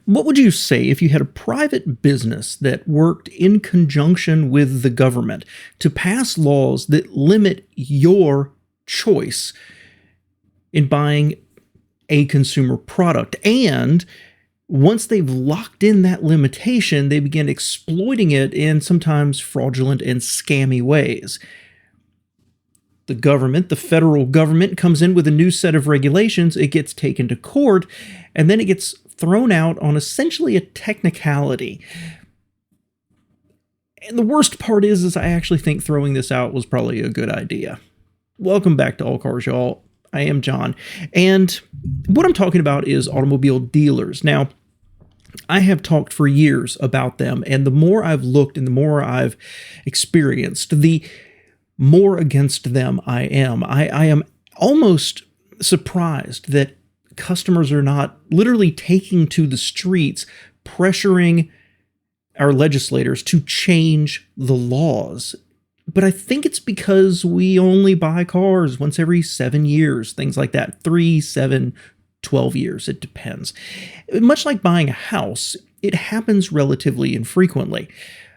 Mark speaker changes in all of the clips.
Speaker 1: What would you say if you had a private business that worked in conjunction with the government to pass laws that limit your choice in buying a consumer product? And once they've locked in that limitation, they begin exploiting it in sometimes fraudulent and scammy ways. The government, the federal government, comes in with a new set of regulations, it gets taken to court, and then it gets thrown out on essentially a technicality. And the worst part is I actually think throwing this out was probably a good idea. Welcome back to All Cars, y'all. I am John, and what I'm talking about is automobile dealers. Now, I have talked for years about them, and the more I've looked and the more I've experienced, the more against them I am. I am almost surprised that customers are not literally taking to the streets, pressuring our legislators to change the laws. But I think it's because we only buy cars once every 7 years, things like that, 3, 7, 12 years, it depends. Much like buying a house, it happens relatively infrequently.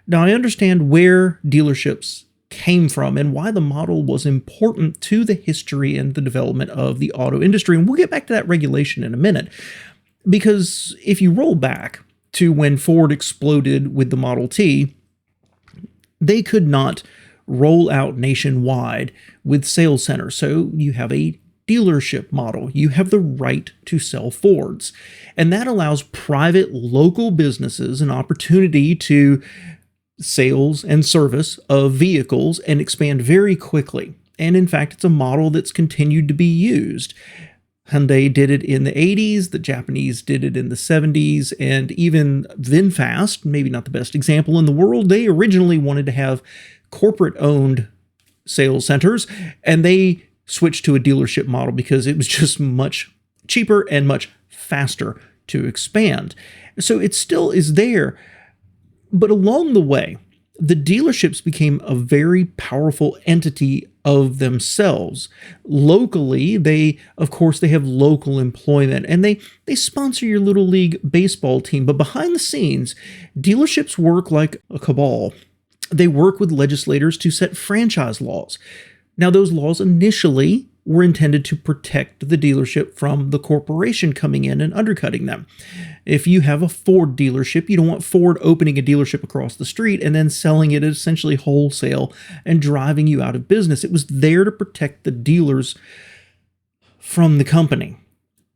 Speaker 1: Now, I understand where dealerships came from and why the model was important to the history and the development of the auto industry. And we'll get back to that regulation in a minute. Because if you roll back to when Ford exploded with the Model T, they could not roll out nationwide with sales centers. So you have a dealership model. You have the right to sell Fords. And that allows private local businesses an opportunity to sales and service of vehicles and expand very quickly. And in fact, it's a model that's continued to be used. Hyundai did it in the 80s, the Japanese did it in the 70s, and even VinFast, maybe not the best example in the world, they originally wanted to have corporate-owned sales centers, and they switched to a dealership model because it was just much cheaper and much faster to expand. So it still is there. But along the way, the dealerships became a very powerful entity of themselves. Locally, they have local employment, and they sponsor your little league baseball team. But behind the scenes, dealerships work like a cabal. They work with legislators to set franchise laws. Now, those laws initially were intended to protect the dealership from the corporation coming in and undercutting them. If you have a Ford dealership, you don't want Ford opening a dealership across the street and then selling it essentially wholesale and driving you out of business. It was there to protect the dealers from the company.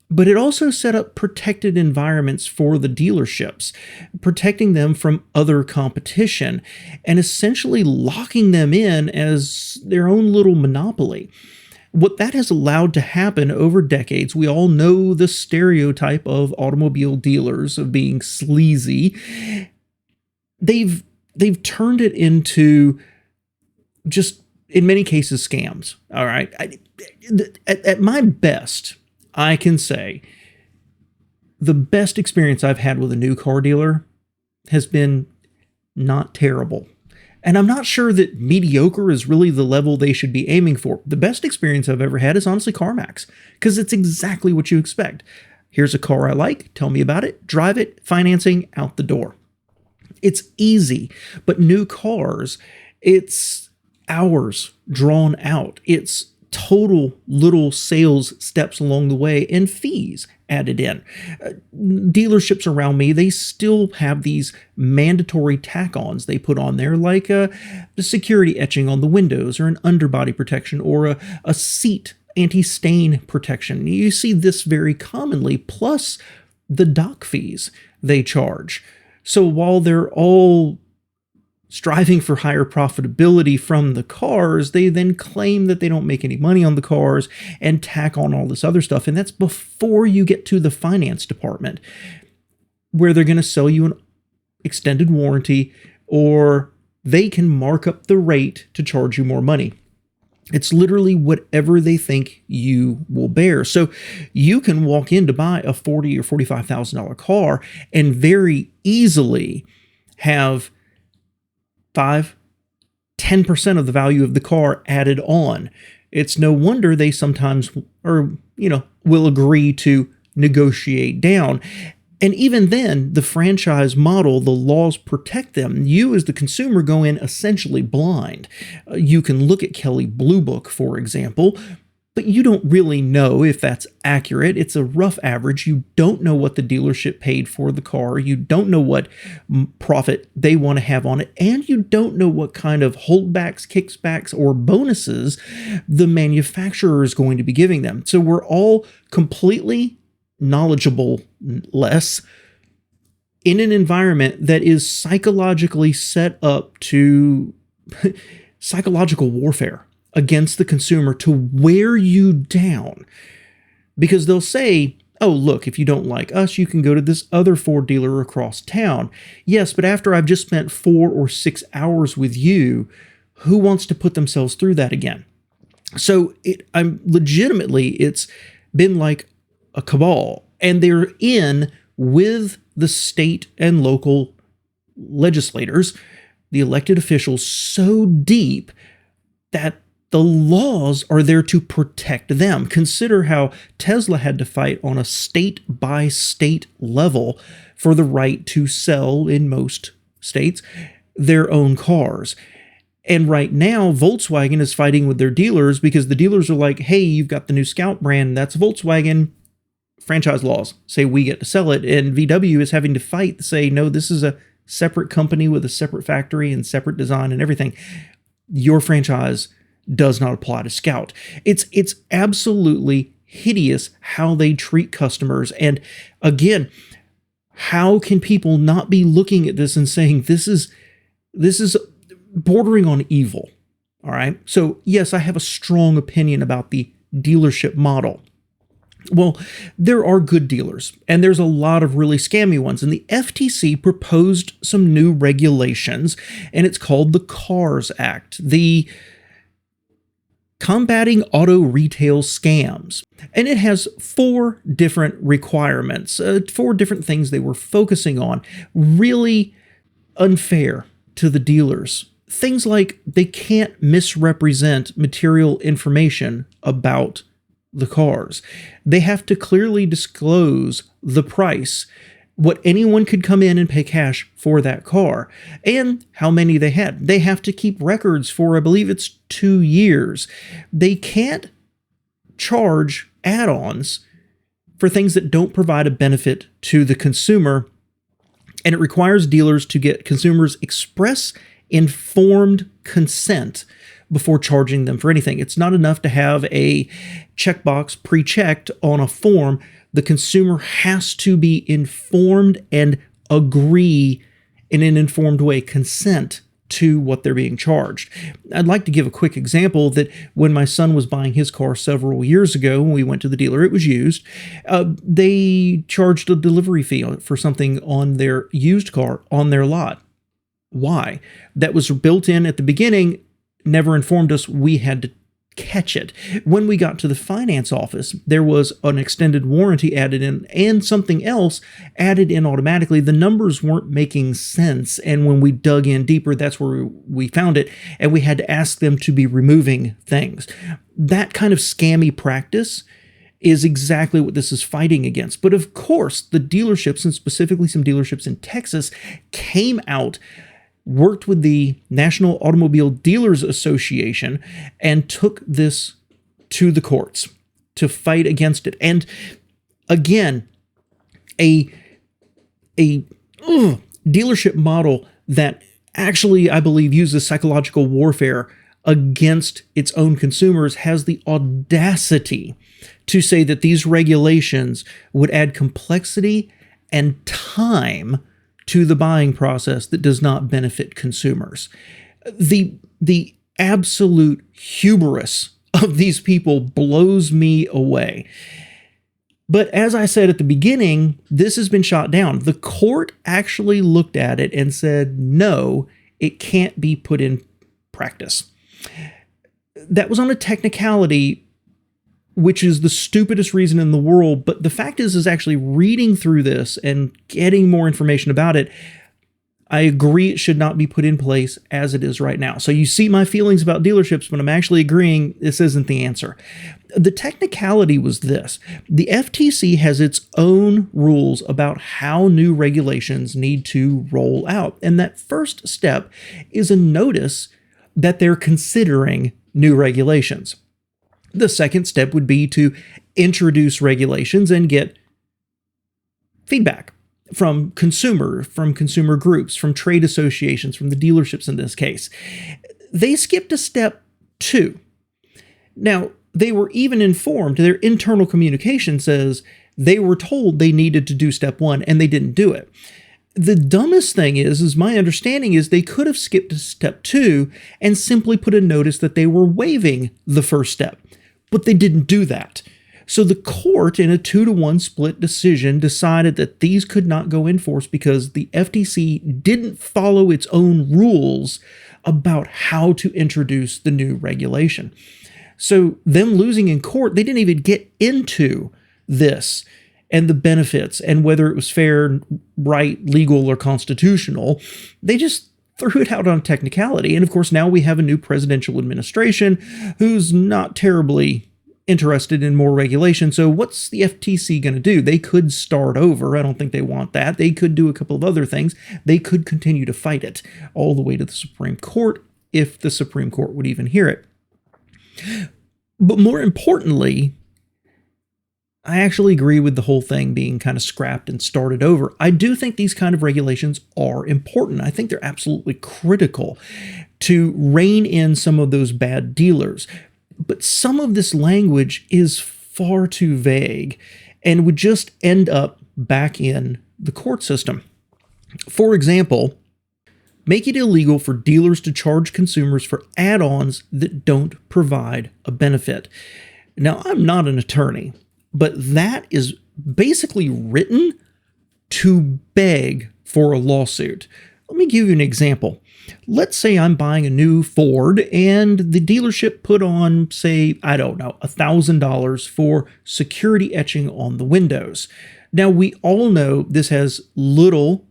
Speaker 1: But it also set up protected environments for the dealerships, protecting them from other competition and essentially locking them in as their own little monopoly. What that has allowed to happen over decades, we all know the stereotype of automobile dealers of being sleazy. They've turned it into just, in many cases, scams. All right. At my best, I can say the best experience I've had with a new car dealer has been not terrible. And I'm not sure that mediocre is really the level they should be aiming for. The best experience I've ever had is honestly CarMax, because it's exactly what you expect. Here's a car I like, tell me about it, drive it, financing, out the door. It's easy, but new cars, it's hours drawn out. It's total little sales steps along the way and fees added in. Dealerships around me, they still have these mandatory tack-ons they put on there, like the security etching on the windows, or an underbody protection, or a seat anti-stain protection. You see this very commonly, plus the dock fees they charge. So while they're all striving for higher profitability from the cars, they then claim that they don't make any money on the cars and tack on all this other stuff. And that's before you get to the finance department, where they're going to sell you an extended warranty, or they can mark up the rate to charge you more money. It's literally whatever they think you will bear. So you can walk in to buy a $40,000 or $45,000 car and very easily have 10% of the value of the car added on. It's no wonder they sometimes will agree to negotiate down. And even then, the franchise model, the laws protect them. You as the consumer go in essentially blind. You can look at Kelley Blue Book, for example, but you don't really know if that's accurate. It's a rough average. You don't know what the dealership paid for the car. You don't know what profit they want to have on it. And you don't know what kind of holdbacks, kickbacks, or bonuses the manufacturer is going to be giving them. So we're all completely knowledgeable less in an environment that is psychologically set up to psychological warfare against the consumer to wear you down, because they'll say, oh, look, if you don't like us, you can go to this other Ford dealer across town. Yes, but after I've just spent 4 or 6 hours with you, who wants to put themselves through that again? So it's been like a cabal, and they're in with the state and local legislators, the elected officials, so deep that the laws are there to protect them. Consider how Tesla had to fight on a state-by-state level for the right to sell, in most states, their own cars. And right now, Volkswagen is fighting with their dealers because the dealers are like, hey, you've got the new Scout brand, that's Volkswagen. Franchise laws say we get to sell it. And VW is having to fight to say, no, this is a separate company with a separate factory and separate design and everything. Your franchise does not apply to Scout. It's absolutely hideous how they treat customers. And again, how can people not be looking at this and saying this is bordering on evil? All right. So yes, I have a strong opinion about the dealership model. Well, there are good dealers, and there's a lot of really scammy ones. And the FTC proposed some new regulations, and it's called the CARS Act, the Combating Auto Retail Scams. And it has 4 different requirements, 4 different things they were focusing on. Really unfair to the dealers. Things like they can't misrepresent material information about the cars. They have to clearly disclose the price, what anyone could come in and pay cash for that car, and how many they had. They have to keep records for, I believe it's 2 years. They can't charge add-ons for things that don't provide a benefit to the consumer, and it requires dealers to get consumers express informed consent before charging them for anything. It's not enough to have a checkbox pre-checked on a form. The consumer has to be informed and agree in an informed way, consent to what they're being charged. I'd like to give a quick example that when my son was buying his car several years ago, when we went to the dealer, it was used, they charged a delivery fee for something on their used car on their lot. Why? That was built in at the beginning, never informed us we had to catch it. When we got to the finance office, there was an extended warranty added in and something else added in automatically. The numbers weren't making sense. And when we dug in deeper, that's where we found it. And we had to ask them to be removing things. That kind of scammy practice is exactly what this is fighting against. But of course, the dealerships, and specifically some dealerships in Texas, came out, worked with the National Automobile Dealers Association, and took this to the courts to fight against it. And again, a dealership model that actually, I believe, uses psychological warfare against its own consumers has the audacity to say that these regulations would add complexity and time to the buying process that does not benefit consumers. The absolute hubris of these people blows me away. But as I said at the beginning, this has been shot down. The court actually looked at it and said, no, it can't be put in practice. That was on a technicality, which is the stupidest reason in the world. But the fact is actually reading through this and getting more information about it, I agree it should not be put in place as it is right now. So you see my feelings about dealerships, but I'm actually agreeing this isn't the answer. The technicality was this. The FTC has its own rules about how new regulations need to roll out. And that first step is a notice that they're considering new regulations. The second step would be to introduce regulations and get feedback from consumer groups, from trade associations, from the dealerships in this case. They skipped a step 2. Now, they were even informed, their internal communication says they were told they needed to do step 1 and they didn't do it. The dumbest thing is my understanding is they could have skipped to step 2 and simply put a notice that they were waiving the first step, but they didn't do that. So the court, in a 2-to-1 split decision, decided that these could not go in force because the FTC didn't follow its own rules about how to introduce the new regulation. So them losing in court, they didn't even get into this and the benefits and whether it was fair, right, legal, or constitutional. They just threw it out on technicality. And of course, now we have a new presidential administration who's not terribly interested in more regulation. So what's the FTC going to do? They could start over. I don't think they want that. They could do a couple of other things. They could continue to fight it all the way to the Supreme Court if the Supreme Court would even hear it. But more importantly, I actually agree with the whole thing being kind of scrapped and started over. I do think these kind of regulations are important. I think they're absolutely critical to rein in some of those bad dealers. But some of this language is far too vague and would just end up back in the court system. For example, make it illegal for dealers to charge consumers for add-ons that don't provide a benefit. Now, I'm not an attorney, but that is basically written to beg for a lawsuit. Let me give you an example. Let's say I'm buying a new Ford and the dealership put on, say, I don't know, $1,000 for security etching on the windows. Now, we all know this has little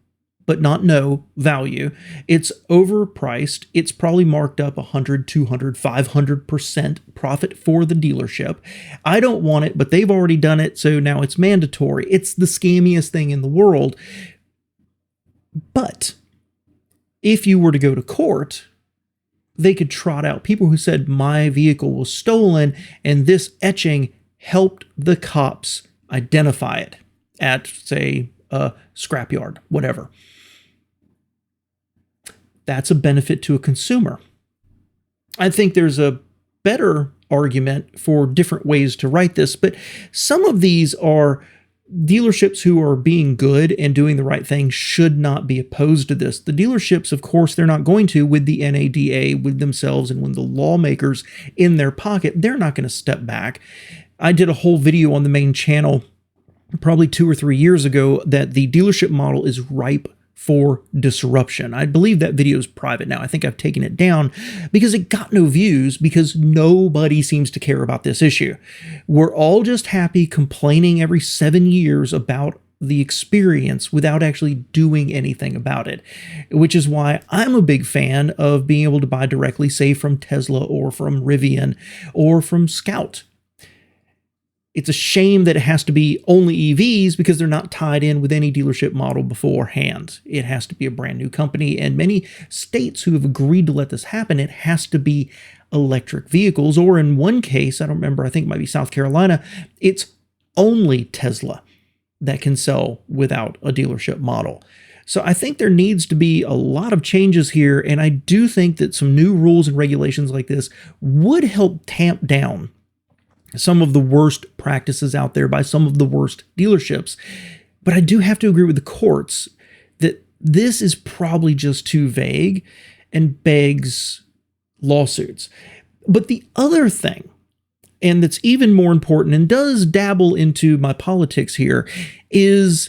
Speaker 1: but not no value. It's overpriced. It's probably marked up 100, 200, 500% profit for the dealership. I don't want it, but they've already done it, so now it's mandatory. It's the scammiest thing in the world. But if you were to go to court, they could trot out people who said, my vehicle was stolen and this etching helped the cops identify it at, say, a scrapyard, whatever. That's a benefit to a consumer. I think there's a better argument for different ways to write this, but some of these are dealerships who are being good and doing the right thing should not be opposed to this. The dealerships, of course, they're not going to with the NADA, with themselves, and with the lawmakers in their pocket. They're not going to step back. I did a whole video on the main channel probably 2 or 3 years ago that the dealership model is ripe for disruption. I believe that video is private now. I think I've taken it down because it got no views because nobody seems to care about this issue. We're all just happy complaining every 7 years about the experience without actually doing anything about it, which is why I'm a big fan of being able to buy directly, say, from Tesla or from Rivian or from Scout. It's a shame that it has to be only EVs because they're not tied in with any dealership model beforehand. It has to be a brand new company, and many states who have agreed to let this happen, it has to be electric vehicles, or in one case, I don't remember, I think it might be South Carolina, it's only Tesla that can sell without a dealership model. So I think there needs to be a lot of changes here, and I do think that some new rules and regulations like this would help tamp down some of the worst practices out there by some of the worst dealerships. But I do have to agree with the courts that this is probably just too vague and begs lawsuits. But the other thing, and that's even more important and does dabble into my politics here, is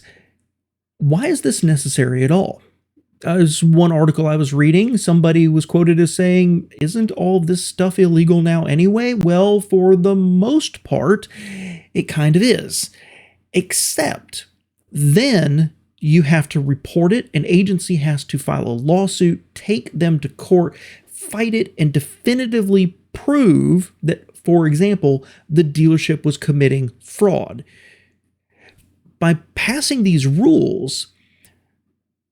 Speaker 1: why is this necessary at all? As one article I was reading, somebody was quoted as saying, isn't all of this stuff illegal now anyway? Well, for the most part, it kind of is. Except then you have to report it. An agency has to file a lawsuit, take them to court, fight it, and definitively prove that, for example, the dealership was committing fraud. By passing these rules,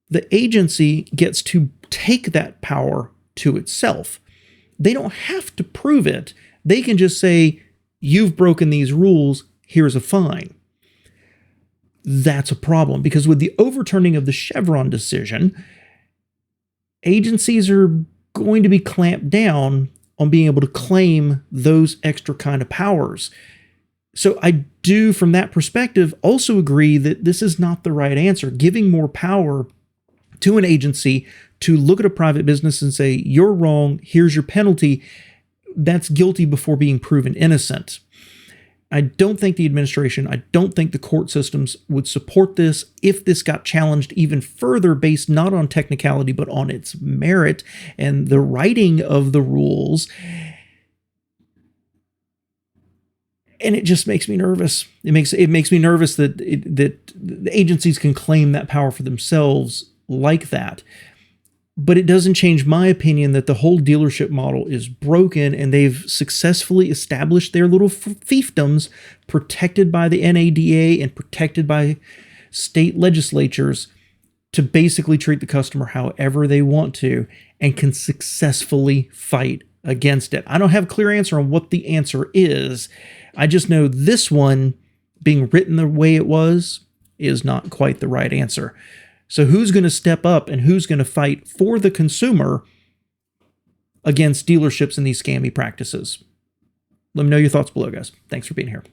Speaker 1: the agency gets to take that power to itself. They don't have to prove it. They can just say, you've broken these rules, here's a fine. That's a problem, because with the overturning of the Chevron decision, agencies are going to be clamped down on being able to claim those extra kind of powers. So I do, from that perspective, also agree that this is not the right answer. Giving more power to an agency to look at a private business and say, you're wrong, here's your penalty, that's guilty before being proven innocent. I don't think the administration, I don't think the court systems would support this if this got challenged even further based not on technicality, but on its merit and the writing of the rules. And it just makes me nervous. It makes me nervous that the agencies can claim that power for themselves like that. But it doesn't change my opinion that the whole dealership model is broken, and they've successfully established their little fiefdoms protected by the NADA and protected by state legislatures to basically treat the customer however they want to, and can successfully fight against it. I don't have a clear answer on what the answer is. I just know this one, being written the way it was, is not quite the right answer. So who's going to step up and who's going to fight for the consumer against dealerships and these scammy practices? Let me know your thoughts below, guys. Thanks for being here.